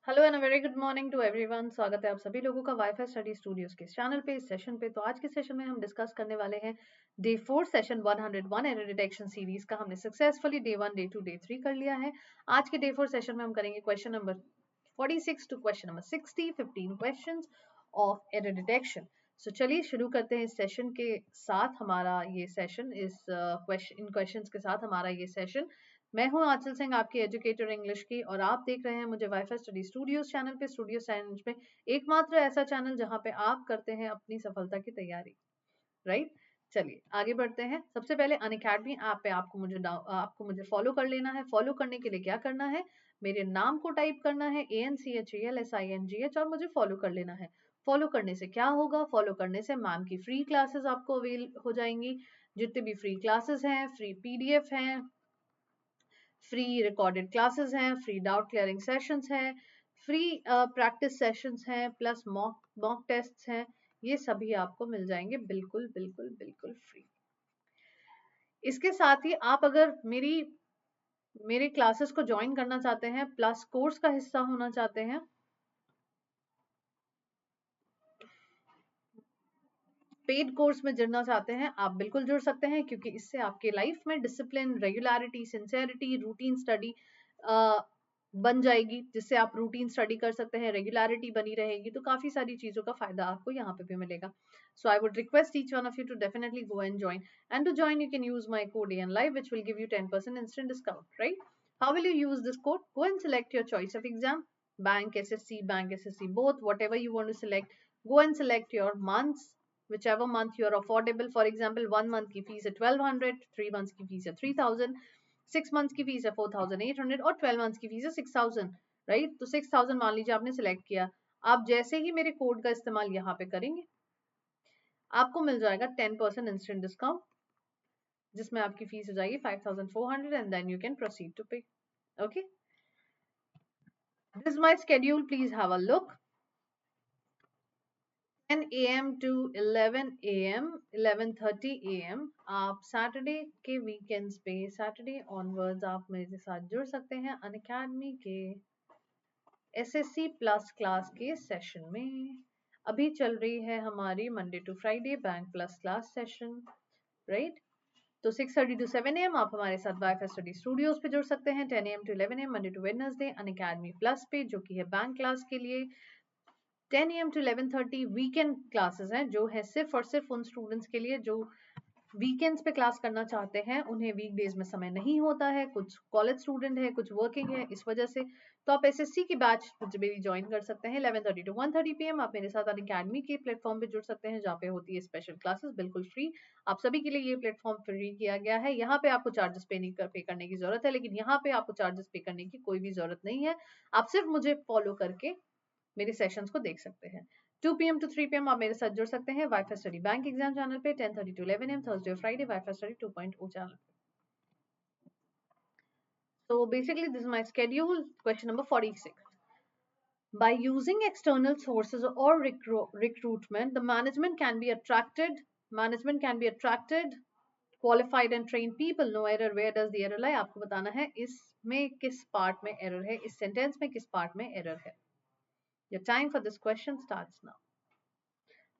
Hello and very good morning to everyone. स्वागत है आप सभी लोगों का वाईफाई स्टडी स्टूडियोज के चैनल पे, इस सेशन पे। तो आज के सेशन में हम डिस्कस करने वाले हैं day 4 session 101 error detection series का। हमने सक्सेसफुली डे 1 डे 2 डे 3 कर लिया है। आज के डे 4 सेशन में हम करेंगे question number 46 to question number 60, 15 questions of error detection. So चलिए शुरू करते हैं इस सेशन के साथ। हमारा ये सेशन इन क्वेश्चंस के साथ हमारा ये सेशन। मैं हूं आंचल सिंह, आपकी एजुकेटर इंग्लिश की, और आप देख रहे हैं मुझे वाईफाई स्टडी स्टूडियोज चैनल पे। स्टूडियो चैनल पे एकमात्र ऐसा चैनल जहां पे आप करते हैं अपनी सफलता की तैयारी, राइट। चलिए आगे बढ़ते हैं। सबसे पहले अनअकैडमी ऐप पे आपको मुझे फॉलो कर लेना है। फॉलो करने के लिए क्या करना है, मेरे नाम को टाइप करना है ANCHALSINGH और मुझे फॉलो कर लेना है। फॉलो करने से क्या होगा, फॉलो करने से मैम की फ्री क्लासेस आपको अवेल हो जाएंगी। जितने भी फ्री क्लासेस हैं, फ्री PDF हैं, फ्री रिकॉर्डेड क्लासेस हैं, फ्री डाउट क्लियरिंग सेशंस हैं, फ्री प्रैक्टिस सेशंस हैं, प्लस मॉक टेस्ट्स हैं। ये सभी आपको मिल जाएंगे बिल्कुल बिल्कुल बिल्कुल फ्री। इसके साथ ही आप अगर मेरे क्लासेस को ज्वाइन करना चाहते हैं, प्लस कोर्स का हिस्सा होना चाहते हैं, पेड कोर्स में जुड़ना चाहते हैं, आप बिल्कुल जुड़ सकते हैं। क्योंकि इससे आपके लाइफ में discipline, regularity, sincerity, routine study बन जाएगी, जिससे आप रूटीन स्टडी कर सकते हैं, रेगुलरिटी बनी रहेगी। तो काफी सारी चीजों का फायदा आपको यहाँ पे भी मिलेगा। So I would request each one of you to definitely go and join, and to join you can use my code ANLive, which will give you 10% instant discount, right? How will you use this code? Go and select your choice of exam, bank, SSC, both, whatever you want to select. Go and select your months, whichever month you are affordable. For example, 1 month की fees है 1200, 3 months की fees है 3000, 6 months की fees है 4800 और 12 months की fees है 6000, right. तो 6000 मान लीजिए आपने सिलेक्ट किया। आप जैसे ही मेरे कोड का इस्तेमाल यहाँ पे करेंगे, आपको मिल जाएगा 10% इंस्टेंट डिस्काउंट, जिसमें आपकी फीस हो जाएगी 5400 and then you can proceed to pay. Okay, this my schedule, please have a look. 10 a.m. to 11 a.m. 11:30 a.m. आप सैटरडे के वीकेंड्स पे, सैटरडे ऑनवर्ड्स आप मेरे साथ जुड़ सकते हैं अनअकैडमी के SSC प्लस क्लास के सेशन में। अभी चल रही है हमारी Monday to Friday bank plus class session, right. तो 6:30 to 7 a.m. आप हमारे साथ वाईफाई स्टडी स्टूडियोज पे जुड़ सकते हैं। 10 a.m. to 11 a.m. Monday to Wednesday Unacademy plus पे, जो कि है बैंक क्लास के लिए। 10 a.m. to 11:30 वीकेंड क्लासेस हैं, जो है सिर्फ और सिर्फ उन स्टूडेंट्स के लिए जो वीकेंड्स पे क्लास करना चाहते हैं। उन्हें वीकडेज में समय नहीं होता है, कुछ कॉलेज स्टूडेंट है, कुछ वर्किंग है, इस वजह से। तो आप SSC की बैच मेरी ज्वाइन कर सकते हैं। 11:30 to 1:30 PM आप मेरे साथ अनअकैडमी के प्लेटफॉर्म पे जुड़ सकते हैं, जहाँ पे होती है स्पेशल क्लासेस बिल्कुल फ्री। आप सभी के लिए ये प्लेटफॉर्म फ्री किया गया है। यहाँ पे आपको चार्जेस पे करने की जरूरत है, लेकिन यहाँ पे आपको चार्जेस पे करने की कोई भी जरूरत नहीं है। आप सिर्फ मुझे फॉलो करके मेरे सेशंस को देख सकते हैं। 2 PM to 3 PM आप मेरे साथ जुड़ सकते हैं wifi study bank exam channel पे। 10:30 to 11 AM थर्सडे और फ्राइडे वाईफाई स्टडी 2.0 चैनल पे। So basically this is my schedule. Question number 46. By using external sources or recruitment, the management can be attracted, qualified and trained people. No error. Where does the error lie? आपको बताना है इसमें किस part में error है, इस sentence में किस पार्ट में एरर है। Your time for this question starts now.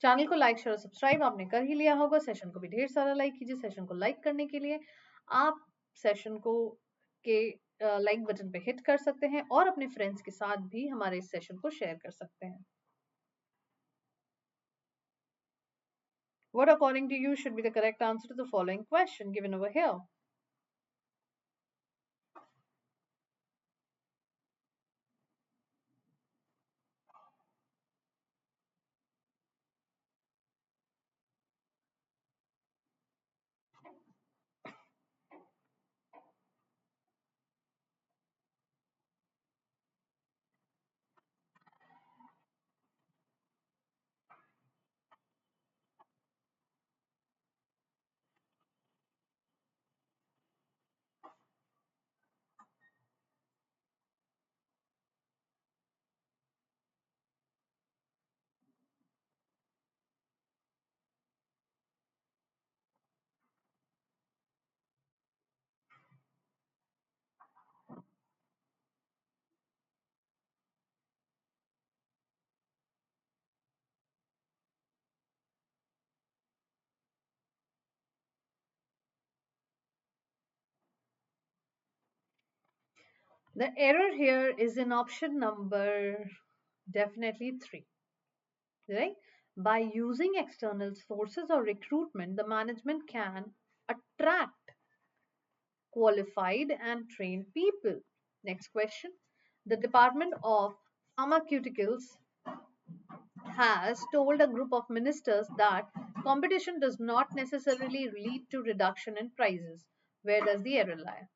Channel को लाइक शेयर सब्सक्राइब आपने कर ही लिया होगा। सेशन को भी ढेर सारा लाइक कीजिए। सेशन को लाइक करने के लिए आप सेशन को के लाइक बटन पे हिट कर सकते हैं और अपने फ्रेंड्स के साथ भी हमारे इस सेशन को शेयर कर सकते हैं। What according to you should be the correct answer to the following question given over here? The error here is in option number definitely 3, right? By using external sources or recruitment, the management can attract qualified and trained people. Next question. The Department of Pharmaceuticals has told a group of ministers that competition does not necessarily lead to reduction in prices. Where does the error lie?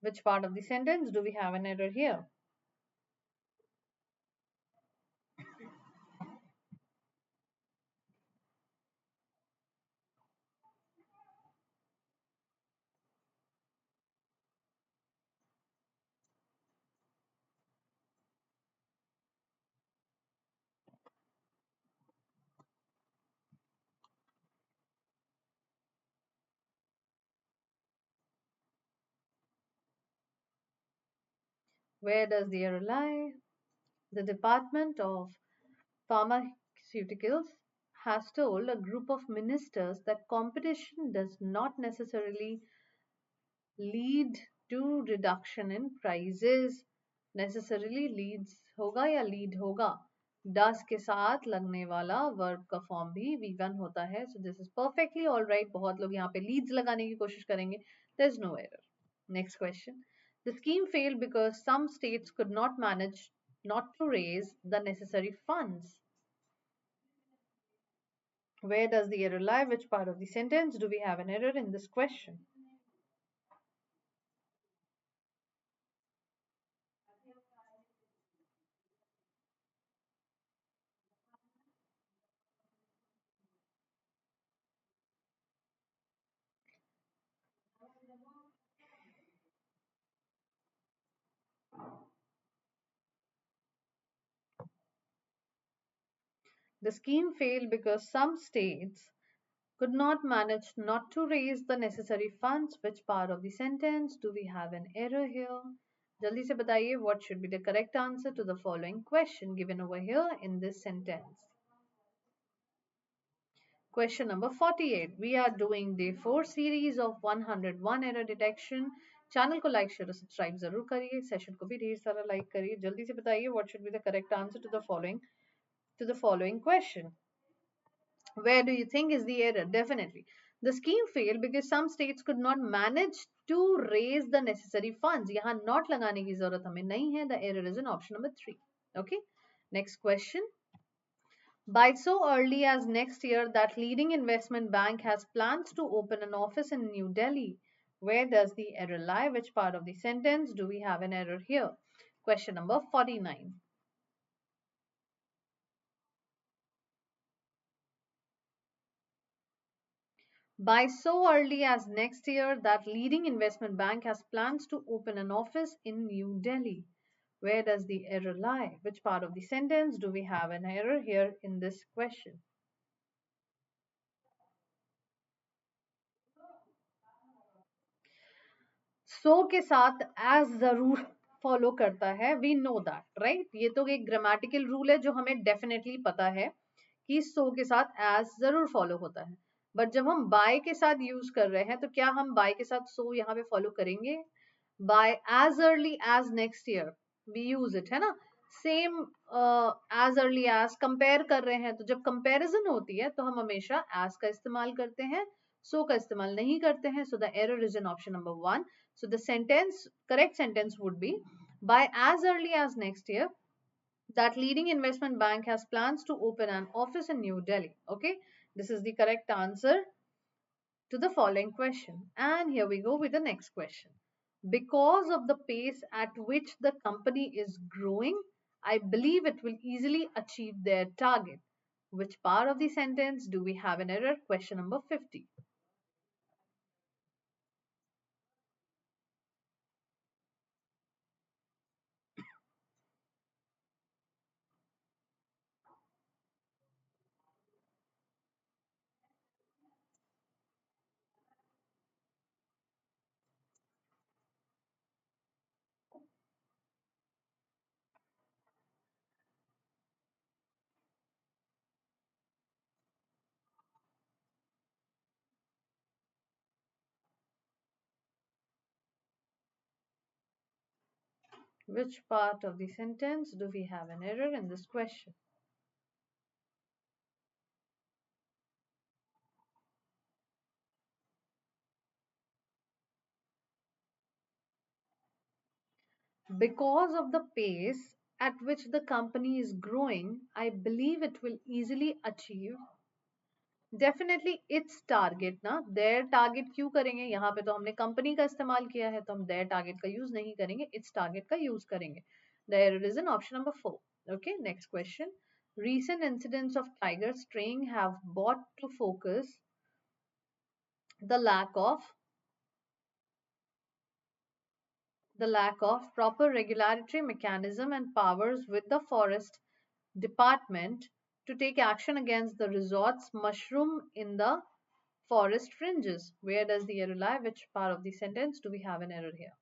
Which part of the sentence do we have an error here? Where does the error lie? The Department of Pharmaceuticals has told a group of ministers that competition does not necessarily lead to reduction in prices. Necessarily leads होगा या lead होगा? Does के साथ लगने वाला verb का form भी V1 होता है. So this is perfectly all right. बहुत लोग यहाँ पे leads लगाने की कोशिश करेंगे. There's no error. Next question. The scheme failed because some states could not manage not to raise the necessary funds. Where does the error lie? Which part of the sentence do we have an error in this question? The scheme failed because some states could not manage not to raise the necessary funds. Which part of the sentence do we have an error here? जल्दी से बताइए what should be the correct answer to the following question given over here in this sentence. Question number 48. We are doing day 4 series of 101 error detection. Channel को like share और subscribe जरूर करिए. Session को भी ढेर सारा like करिए. जल्दी से बताइए what should be the correct answer to the following question. Where do you think is the error? Definitely. The scheme failed because some states could not manage to raise the necessary funds. यहाँ not लगाने की जरूरत हमें नहीं है. The error is in option number 3. Okay. Next question. By so early as next year, that leading investment bank has plans to open an office in New Delhi. Where does the error lie? Which part of the sentence do we have an error here? Question number 49. By so early as next year, that leading investment bank has plans to open an office in New Delhi. Where does the error lie? Which part of the sentence do we have an error here in this question? So के साथ as जरूर follow करता है. We know that, right? ये तो एक grammatical rule है जो हमें डेफिनेटली पता है कि so के साथ as जरूर फॉलो होता है. बट जब हम by के साथ यूज कर रहे हैं तो क्या हम by के साथ so यहाँ पे फॉलो करेंगे? By as early as next year we use it, है ना? Same as early as compare कर रहे हैं तो जब कंपैरिजन होती है तो हम हमेशा as का इस्तेमाल करते हैं, so का इस्तेमाल नहीं करते हैं. So the error is in option number 1. So the correct sentence would be, by as early as next year, that leading investment bank has plans to open an office in New Delhi. Okay, this is the correct answer to the following question. And here we go with the next question. Because of the pace at which the company is growing, I believe it will easily achieve their target. Which part of the sentence do we have an error? Question number 50. Which part of the sentence do we have an error in this question? Because of the pace at which the company is growing, I believe it will easily achieve definitely it's target ना their target क्यों करेंगे यहाँ पे तो हमने company का इस्तेमाल किया है तो हम देयर टारगेट का यूज नहीं करेंगे इट्स टारगेट का यूज करेंगे there is an option number 4 okay next question recent incidents of tiger straying have brought to focus the lack of proper regulatory mechanism and powers with the forest department to take action against the resort's mushroom in the forest fringes. Where does the error lie? Which part of the sentence do we have an error here?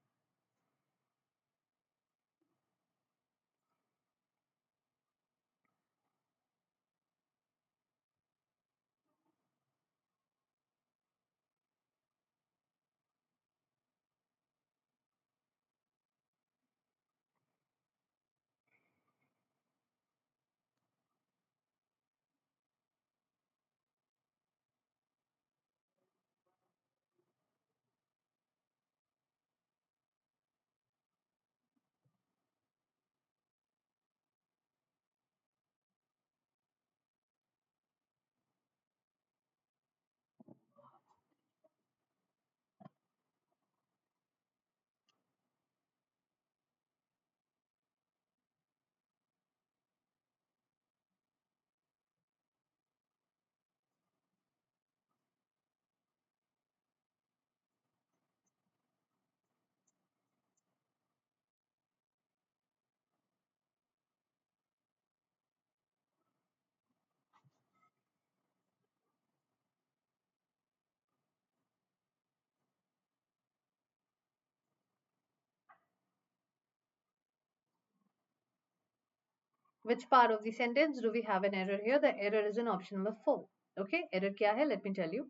Which part of the sentence do we have an error here? The error is in option number 4. Okay, error kya hai? Let me tell you.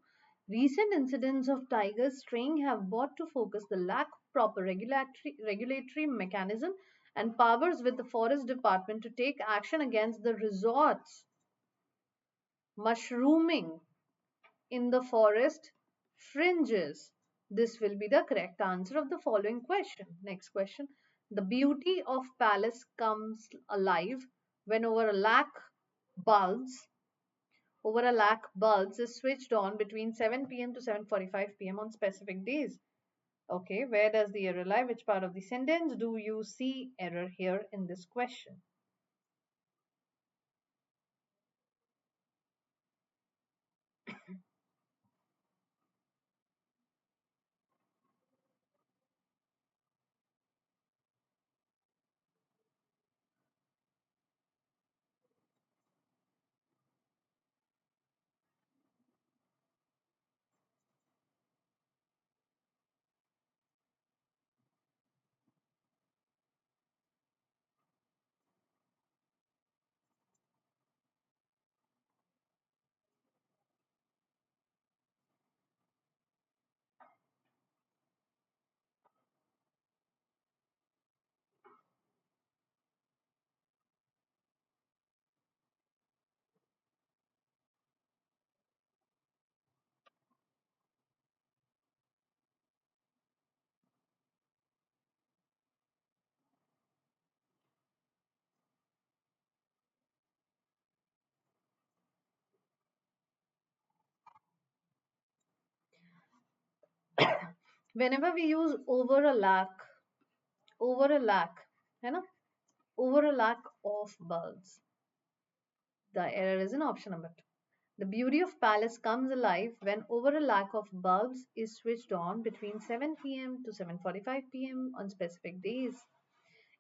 Recent incidents of tigers straying have brought to focus the lack of proper regulatory mechanism and powers with the forest department to take action against the resorts mushrooming in the forest fringes. This will be the correct answer of the following question. Next question. The beauty of palace comes alive when over a lakh bulbs is switched on between 7 p.m. to 7:45 p.m. on specific days. Okay, where does the error lie? Which part of the sentence do you see error here in this question? Whenever we use over a lakh, है ना? Over a lakh of bulbs, the error is in option number 2. The beauty of palace comes alive when over a lakh of bulbs is switched on between 7 p.m. to 7:45 p.m. on specific days.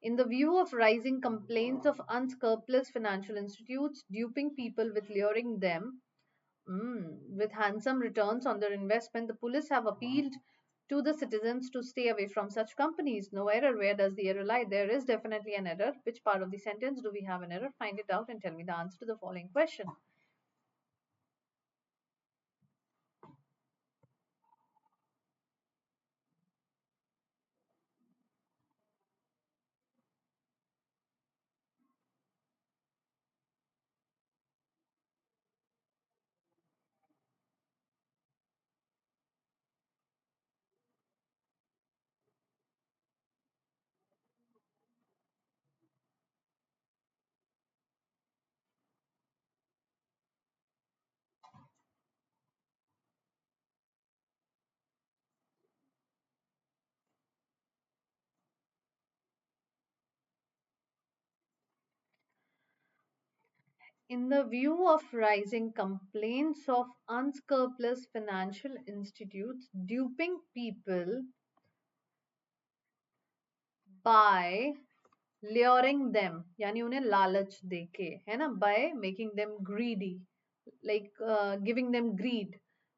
In the view of rising complaints of unscrupulous financial institutes duping people with luring them with handsome returns on their investment, the police have appealed to the citizens to stay away from such companies. No error. Where does the error lie? There is definitely an error. Which part of the sentence do we have an error? Find it out and tell me the answer to the following question. In the view of rising complaints of unscrupulous financial institutes duping people by luring them, यानी उन्हें लालच देके, है ना, by making them greedy, like giving them greed,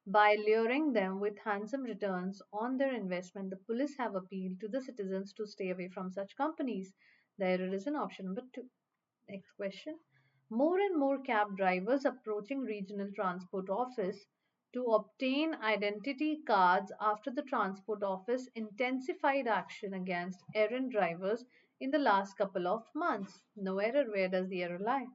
by luring them with handsome returns on their investment, the police have appealed to the citizens to stay away from such companies. There is an option number two. Next question. More and more cab drivers approaching regional transport office to obtain identity cards after the transport office intensified action against errand drivers in the last couple of months. No error. Where does the error lie?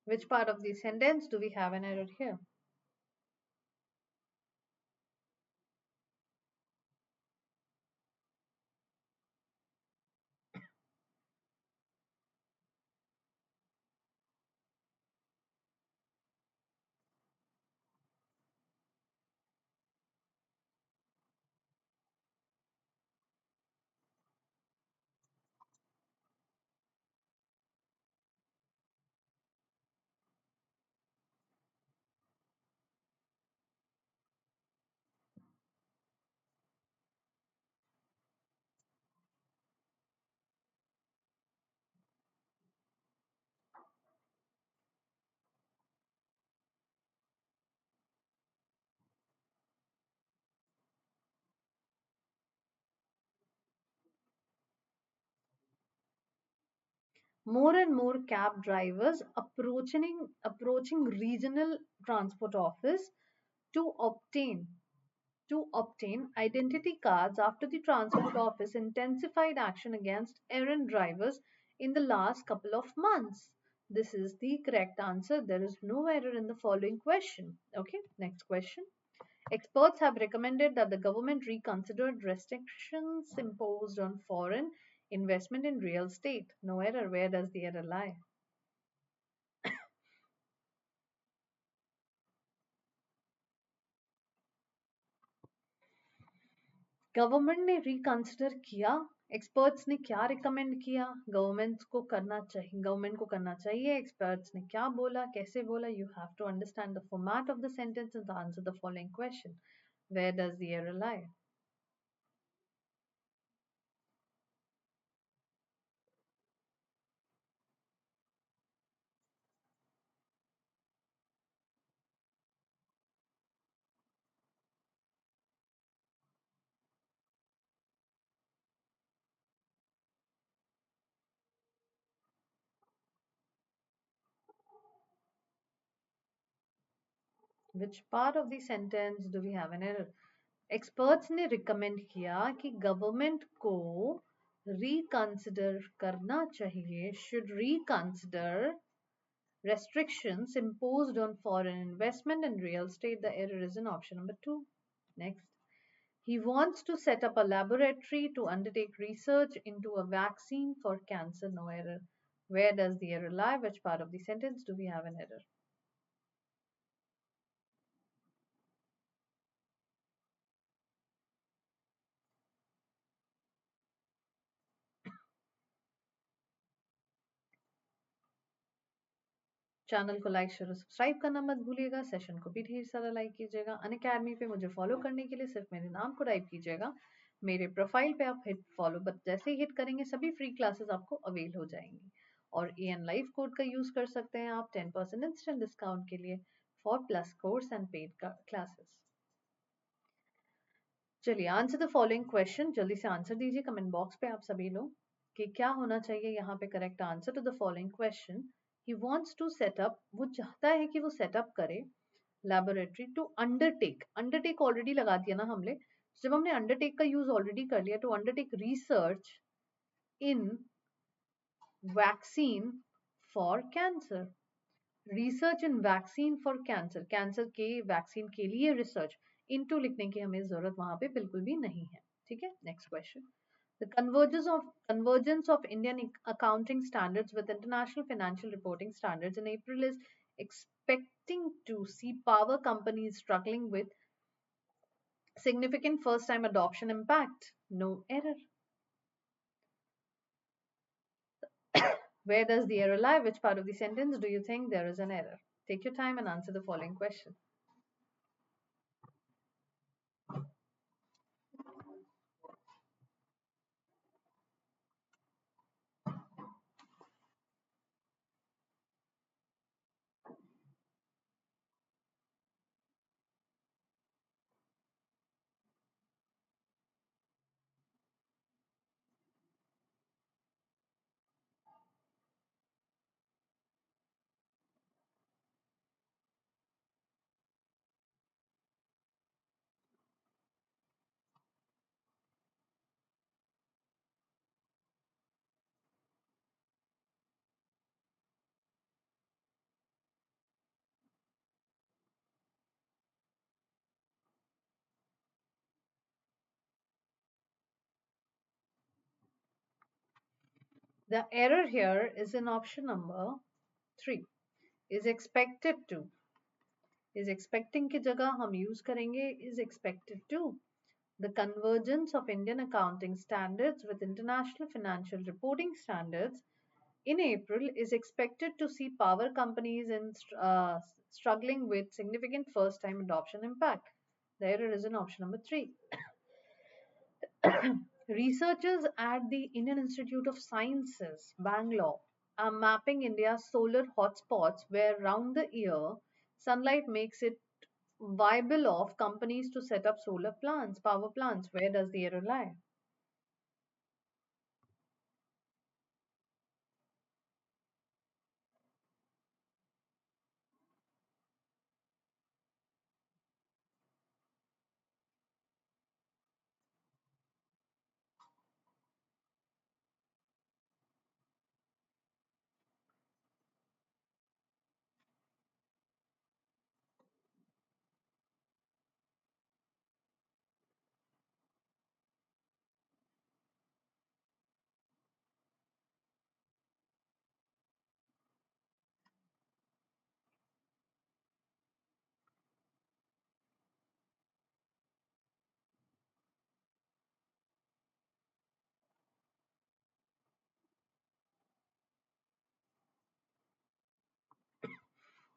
Which part of the sentence do we have an error here? More and more cab drivers approaching regional transport office to obtain identity cards after the transport office intensified action against errand drivers in the last couple of months. This is the correct answer. There is no error in the following question. Okay, next question. Experts have recommended that the government reconsider restrictions imposed on foreign investment in real estate. No error. Where does the error lie? Government ने reconsider किया, experts ने क्या recommend किया, government को करना चाहिए, experts ने क्या बोला, कैसे बोला? You have to understand the format of the sentence and answer the following question. Where does the error lie? Which part of the sentence do we have an error? Experts ने recommend किया कि government को reconsider करना चाहिए, should reconsider restrictions imposed on foreign investment in real estate. The error is in option number two. Next. He wants to set up a laboratory to undertake research into a vaccine for cancer. No error. Where does the error lie? Which part of the sentence do we have an error? Channel को like share और subscribe करना मत भूलिएगा. Session को भी ढेर सारा like कीजिएगा. अनअकैडमी पे मुझे फॉलो करने के लिए सिर्फ मेरे नाम को टाइप कीजिएगा. मेरे प्रोफाइल पे आप हिट फॉलो बट जैसे ही हिट करेंगे सभी फ्री क्लासेस आपको अवेल हो जाएंगी. और एन लाइव कोड का यूज कर सकते हैं आप 10% इंस्टेंट डिस्काउंट के लिए for plus course and paid classes. चलिए, आंसर द फॉलोइंग क्वेश्चन. जल्दी से आंसर दीजिए कमेंट बॉक्स पे आप सभी लोग कि क्या होना चाहिए यहाँ पे correct answer to the following question. He wants to set up, वो चाहता है कि वो सेटअप करे laboratory to undertake, undertake already लगा दिया ना हमने, जब हमने अंडरटेक का यूज ऑलरेडी कर लिया, to undertake research in vaccine for cancer, research in vaccine for cancer, cancer के वैक्सीन के लिए रिसर्च, इनटू लिखने की हमें जरूरत वहां पे बिल्कुल भी नहीं है। ठीक है, next question. The convergence of Indian accounting standards with international financial reporting standards in April is expecting to see power companies struggling with significant first-time adoption impact. No error. Where does the error lie? Which part of the sentence do you think there is an error? Take your time and answer the following question. The error here is in option number 3. Is expected to. Is expecting की जगह हम use करेंगे is expected to. The convergence of Indian accounting standards with international financial reporting standards in April is expected to see power companies struggling with significant first time adoption impact. The error is in option number 3. Researchers at the Indian Institute of Sciences, Bangalore, are mapping India's solar hotspots where round the year sunlight makes it viable of companies to set up solar plants, power plants. Where does the error lie?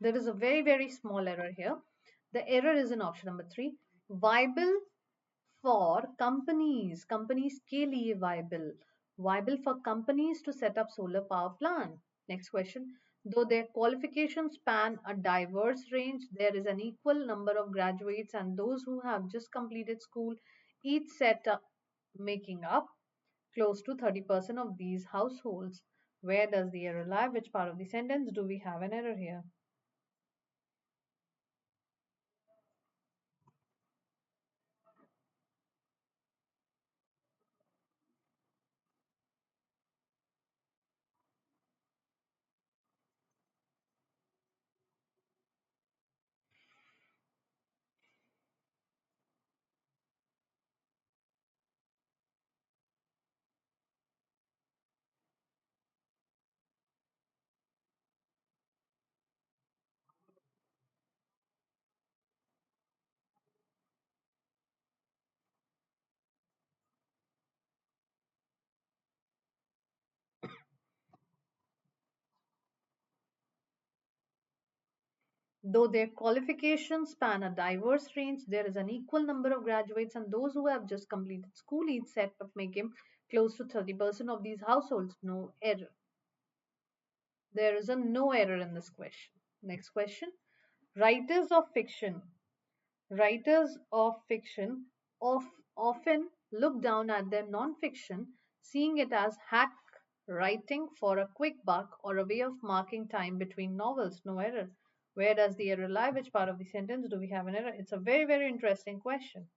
There is a very, very small error here. The error is in option number 3. Viable for companies. Companies के लिए viable. Viable for companies to set up solar power plant. Next question. Though their qualifications span a diverse range, there is an equal number of graduates and those who have just completed school, each set up making up close to 30% of these households. Where does the error lie? Which part of the sentence do we have an error here? Though their qualifications span a diverse range, there is an equal number of graduates and those who have just completed school, each set of making close to 30% of these households. No error. There is a no error in this question. Next question. Writers of fiction. Writers of fiction of, often look down at their non-fiction, seeing it as hack writing for a quick buck or a way of marking time between novels. No error. Where does the error lie? Which part of the sentence do we have an error? It's a very, very interesting question.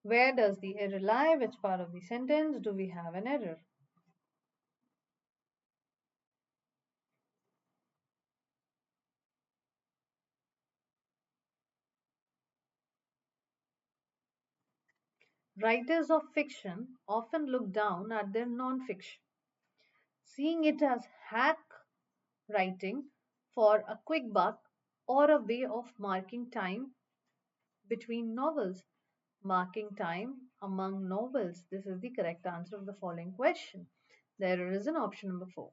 Where does the error lie? Which part of the sentence do we have an error? Writers of fiction often look down at their non-fiction, seeing it as hack writing for a quick buck or a way of marking time between novels. Marking time among novels. This is the correct answer of the following question. The error is in option number 4.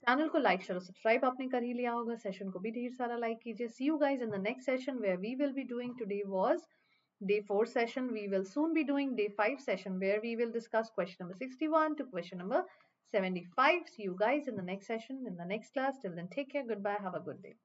Channel को like share और subscribe आपने कर ही लिया होगा session को भी ढेर सारा लाइक कीजिए see you guys in the next session where we will be doing today was day 4 session. We will soon be doing day 5 session where we will discuss question number 61 to question number 75. See you guys in the next session in the next class. Till then, take care, goodbye, have a good day.